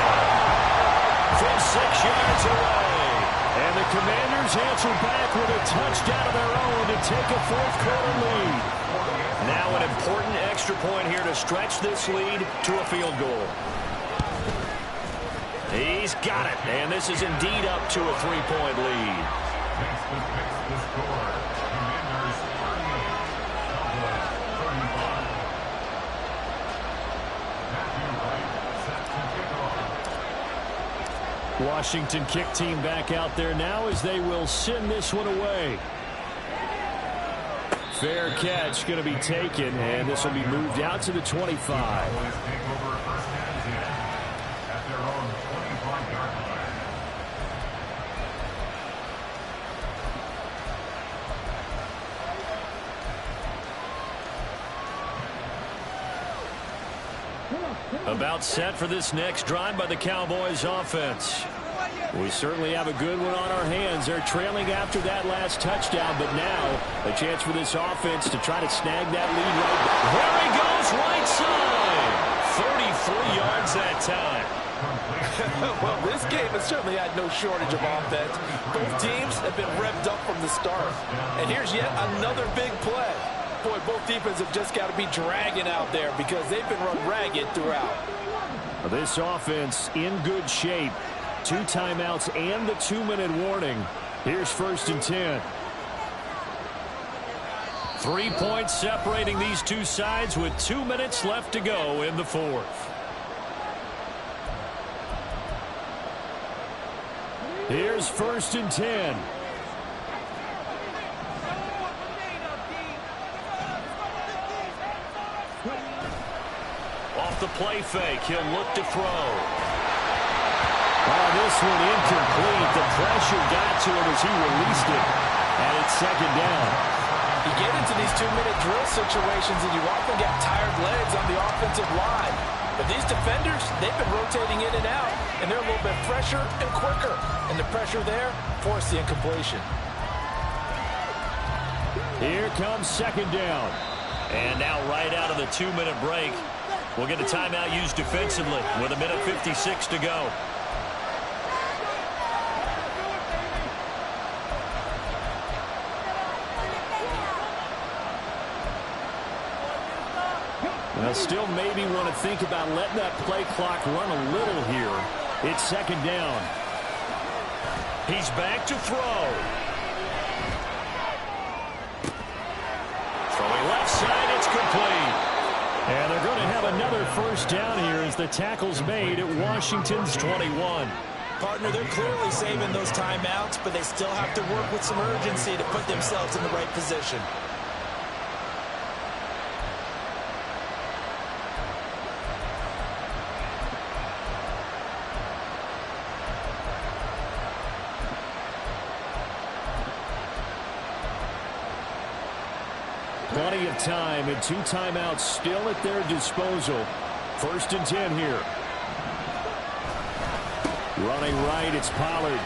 A: From 6 yards away. And the Commanders answer back with a touchdown of their own to take a 4th-quarter lead. Now an important extra point here to stretch this lead to a field goal. He's got it, and this is indeed up to a 3-point lead.
C: Makes the score. Commanders 38, Cowboys 35. Matthew Wright set to kick off.
A: Washington kick team back out there now as they will send this one away. Fair catch going to be taken, and this will be moved out to the 25.
C: Cowboys take over 1st and 10 at their own 25-yard line.
A: About set for this next drive by the Cowboys offense. We certainly have a good one on our hands. They're trailing after that last touchdown, but now a chance for this offense to try to snag that lead right back. There he goes, right side. 33 yards that time.
E: Well, this game has certainly had no shortage of offense. Both teams have been revved up from the start. And here's yet another big play. Boy, both defenses have just got to be dragging out there because they've been run ragged throughout.
A: This offense in good shape. 2 timeouts and the 2-minute warning. Here's 1st and 10. 3 points separating these two sides with 2 minutes left to go in the 4th. Here's 1st and 10. Off the play fake, he'll look to throw. Oh, this one incomplete. The pressure got to him as he released it. And it's 2nd down.
E: You get into these 2-minute drill situations and you often get tired legs on the offensive line. But these defenders, they've been rotating in and out, and they're a little bit fresher and quicker. And the pressure there forced the incompletion.
A: Here comes 2nd down. And now right out of the 2-minute break, we'll get a timeout used defensively with 1:56 to go. Now still maybe want to think about letting that play clock run a little here. It's 2nd down. He's back to throw. Throwing left side, it's complete. And they're going to have another 1st down here as the tackle's made at Washington's 21.
B: Partner, they're clearly saving those timeouts, but they still have to work with some urgency to put themselves in the right position.
A: Plenty of time and 2 timeouts still at their disposal. 1st and 10 here. Running right, it's Pollard.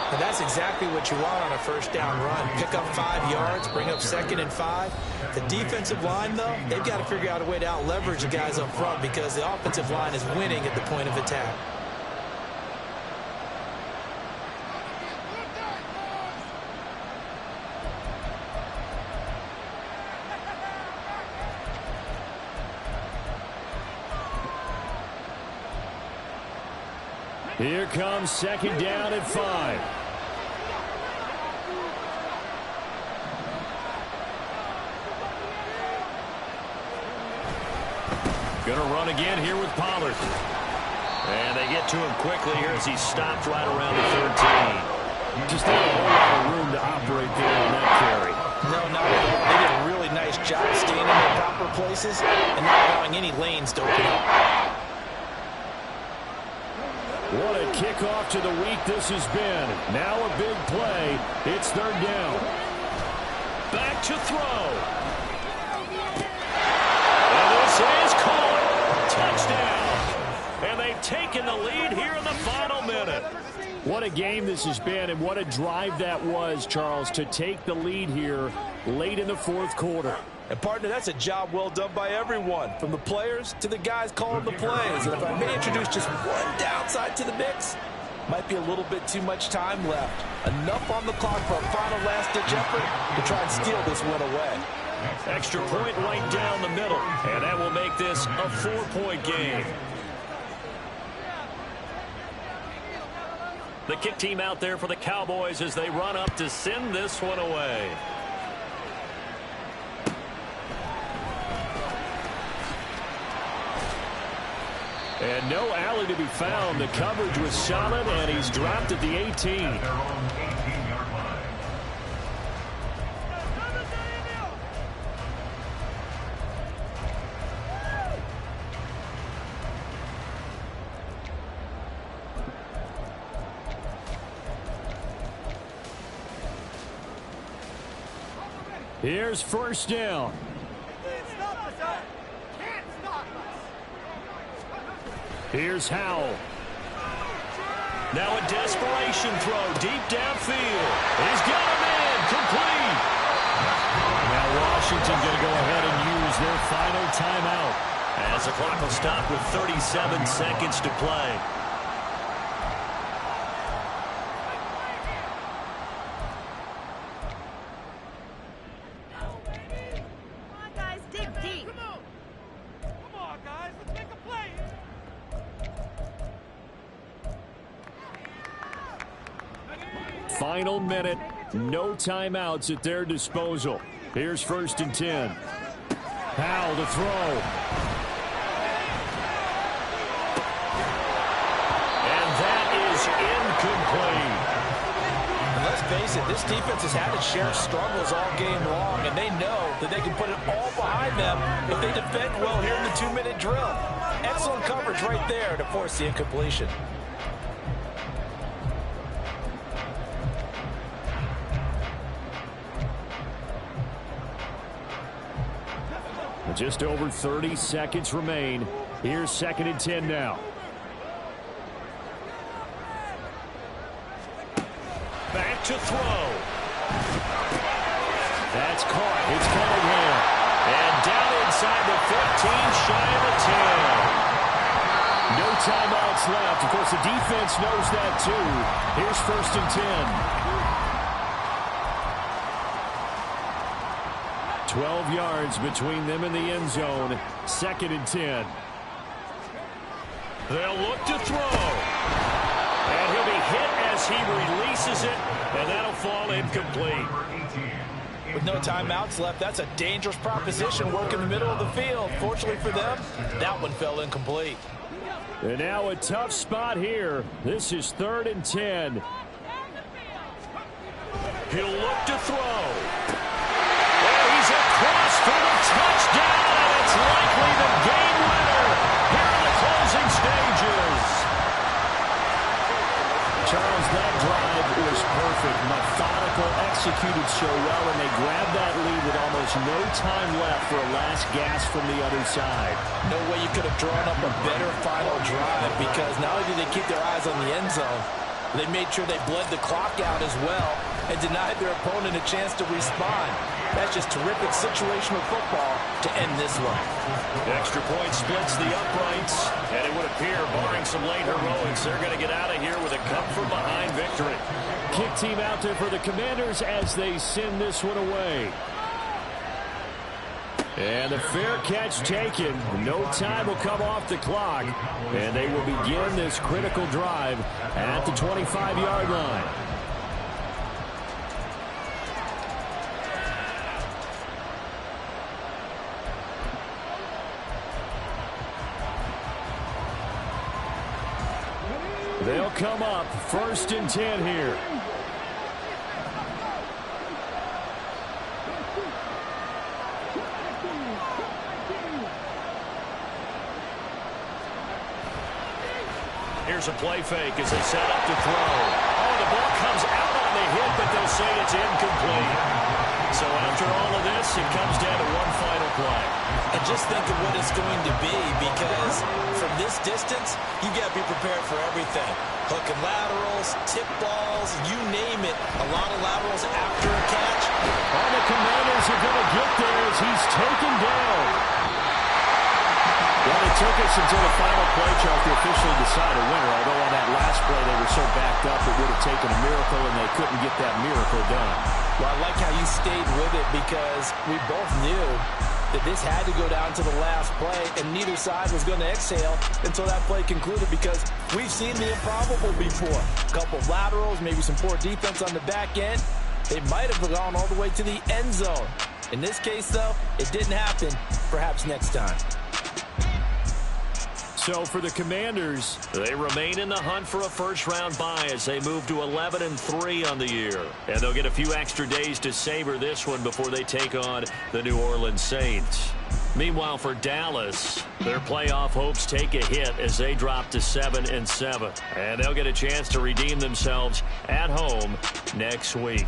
B: And that's exactly what you want on a 1st down run. Pick up 5 yards, bring up 2nd and 5. The defensive line, though, they've got to figure out a way to out-leverage the guys up front because the offensive line is winning at the point of attack.
A: Here comes 2nd down at 5. Going to run again here with Pollard. And they get to him quickly here as he's stopped right around the 13. Just not a whole lot of room to operate there on that carry.
B: No, not at all. They did a really nice job staying in their proper places and not allowing any lanes to open up.
A: What a kickoff to the week this has been. Now a big play. It's 3rd down. Back to throw. And this is caught. Touchdown. And they've taken the lead here in the final minute. What a game this has been, and what a drive that was, Charles, to take the lead here late in the 4th quarter.
E: And, partner, that's a job well done by everyone, from the players to the guys calling the plays. And if I may introduce just one downside to the mix, might be a little bit too much time left. Enough on the clock for a final last-ditch effort to try and steal this one away.
A: Extra point right down the middle, and that will make this a 4-point game. The kick team out there for the Cowboys as they run up to send this one away. And no alley to be found. The coverage was solid, and he's dropped at the 18.
C: At their own 18-yard line.
A: Here's 1st down. Here's Howell. Now a desperation throw deep downfield. He's got him in. Complete. Now Washington going to go ahead and use their final timeout as the clock will stop with 37 seconds to play. Final minute, no timeouts at their disposal. Here's 1st and 10. Howell to throw. And that is incomplete.
E: And let's face it, this defense has had its share of struggles all game long, and they know that they can put it all behind them if they defend well here in the 2-minute drill. Excellent coverage right there to force the incompletion.
A: Just over 30 seconds remain. Here's 2nd and 10 now. Back to throw. That's caught. It's Cunningham. And down inside the 15, shy of the 10. No timeouts left. Of course, the defense knows that too. Here's 1st and 10. 12 yards between them and the end zone. 2nd and 10. They'll look to throw. And he'll be hit as he releases it, and that'll fall incomplete.
E: With no timeouts left, that's a dangerous proposition. Work in the middle of the field. Fortunately for them, that one fell incomplete.
A: And now a tough spot here. This is 3rd and 10. He'll look to throw. He's across for the touchdown, and it's likely the game winner here in the closing stages. Charles, that drive was perfect. Methodical, executed so well, and they grabbed no time left for a last gasp from the other side.
E: No way you could have drawn up a better final drive, because not only did they keep their eyes on the end zone, they made sure they bled the clock out as well and denied their opponent a chance to respond. That's just terrific situational football to end this one.
A: The extra point splits the uprights, and it would appear, barring some late heroics, they're going to get out of here with a come-from-behind victory. Kick team out there for the Commanders as they send this one away. And the fair catch taken. No time will come off the clock, and they will begin this critical drive at the 25-yard line. They'll come up 1st and 10 here. Here's a play fake as they set up to throw. Oh, the ball comes out on the hit, but they'll say it's incomplete. So after all of this, it comes down to one final play.
B: And just think of what it's going to be, because from this distance, you got to be prepared for everything. Hook and laterals, tip balls, you name it. A lot of laterals after a catch.
A: All the Commanders are going to get there as he's taken down. Well, it took us until the final play chart to officially decide a winner, although on that last play they were so backed up it would have taken a miracle, and they couldn't get that miracle done.
E: Well, I like how you stayed with it, because we both knew that this had to go down to the last play, and neither side was going to exhale until that play concluded, because we've seen the improbable before. A couple of laterals, maybe some poor defense on the back end. They might have gone all the way to the end zone. In this case, though, it didn't happen. Perhaps next time.
A: So for the Commanders, they remain in the hunt for a first-round bye as they move to 11-3 on the year. And they'll get a few extra days to savor this one before they take on the New Orleans Saints. Meanwhile, for Dallas, their playoff hopes take a hit as they drop to 7-7. And they'll get a chance to redeem themselves at home next week.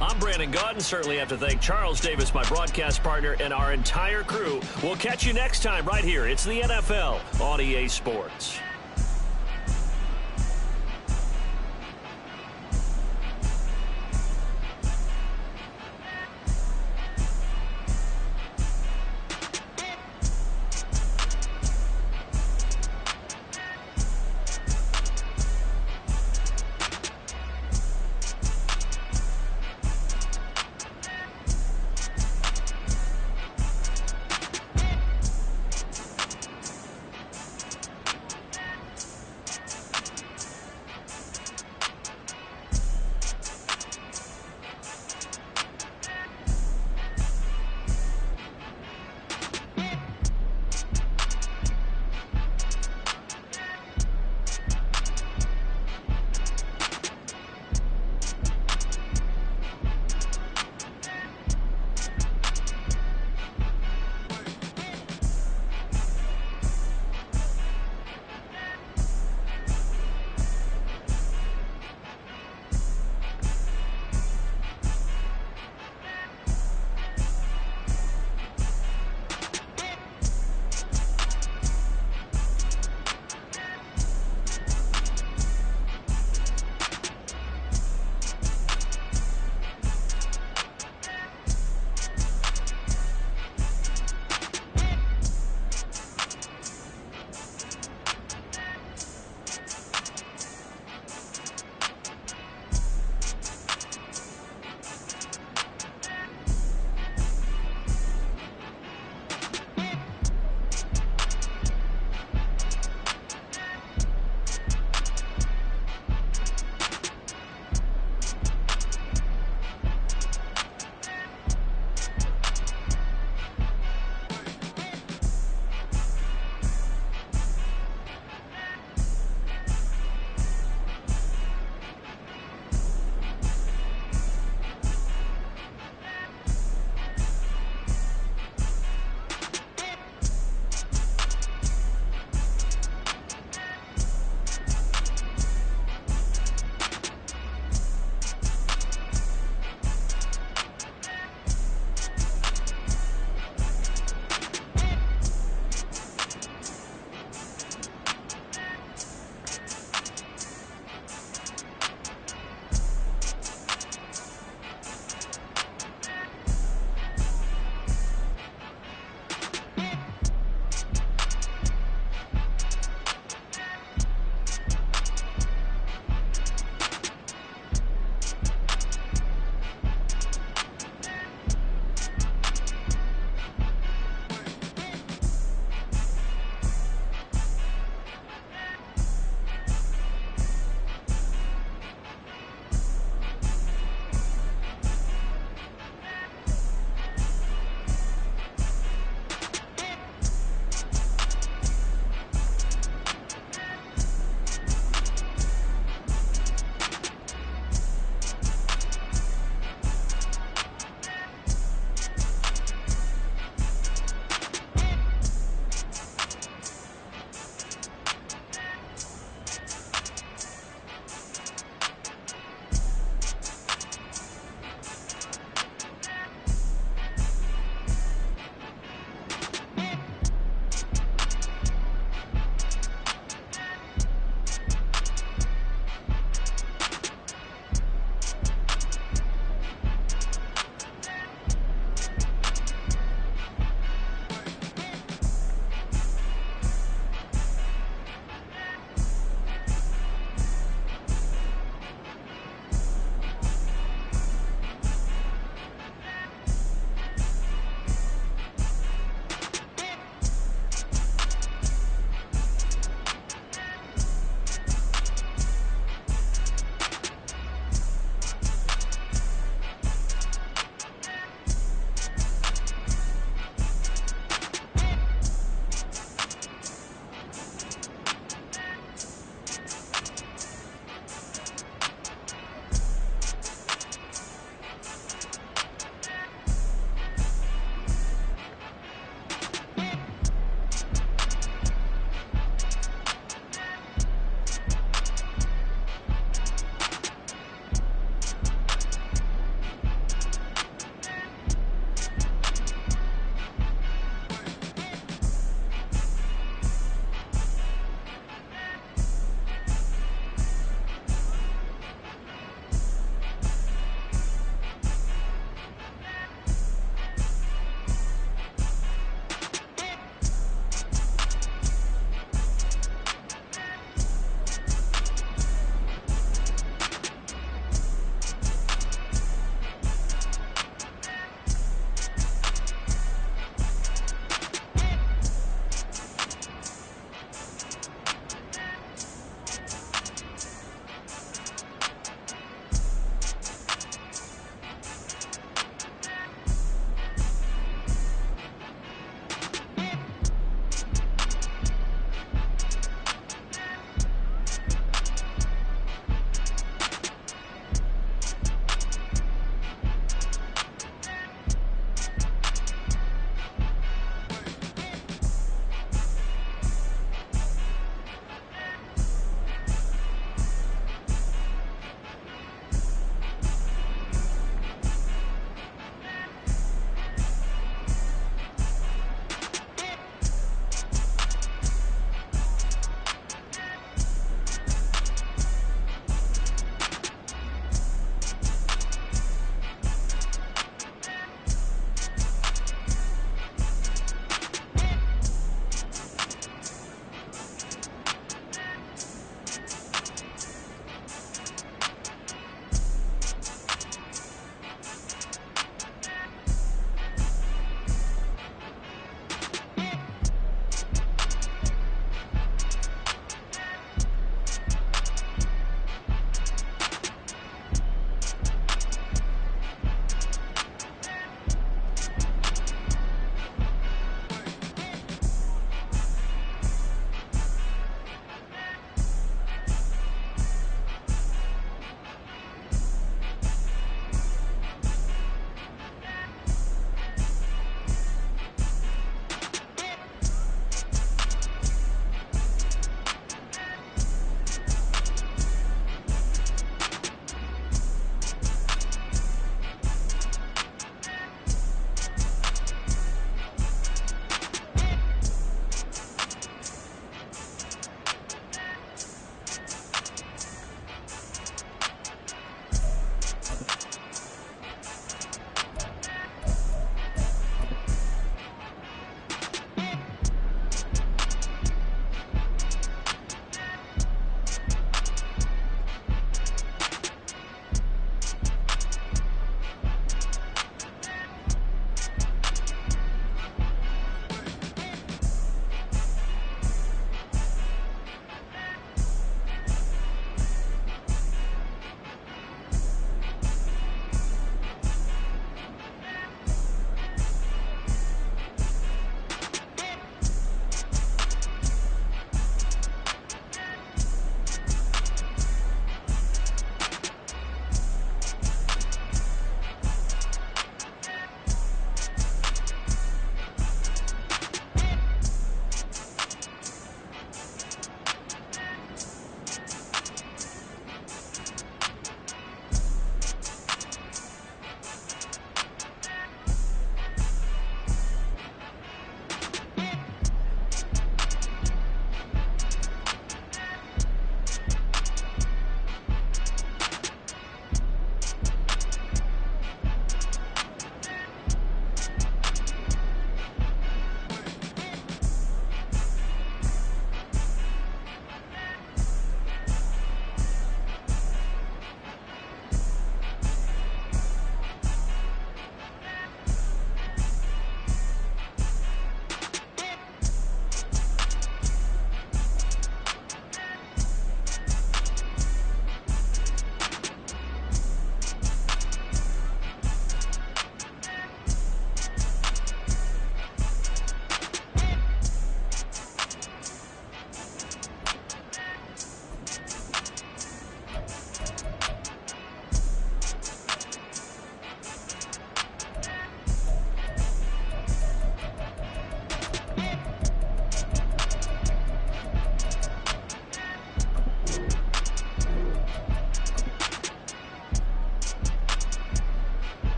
A: I'm Brandon Gaudin. Certainly have to thank Charles Davis, my broadcast partner, and our entire crew. We'll catch you next time right here. It's the NFL on EA Sports.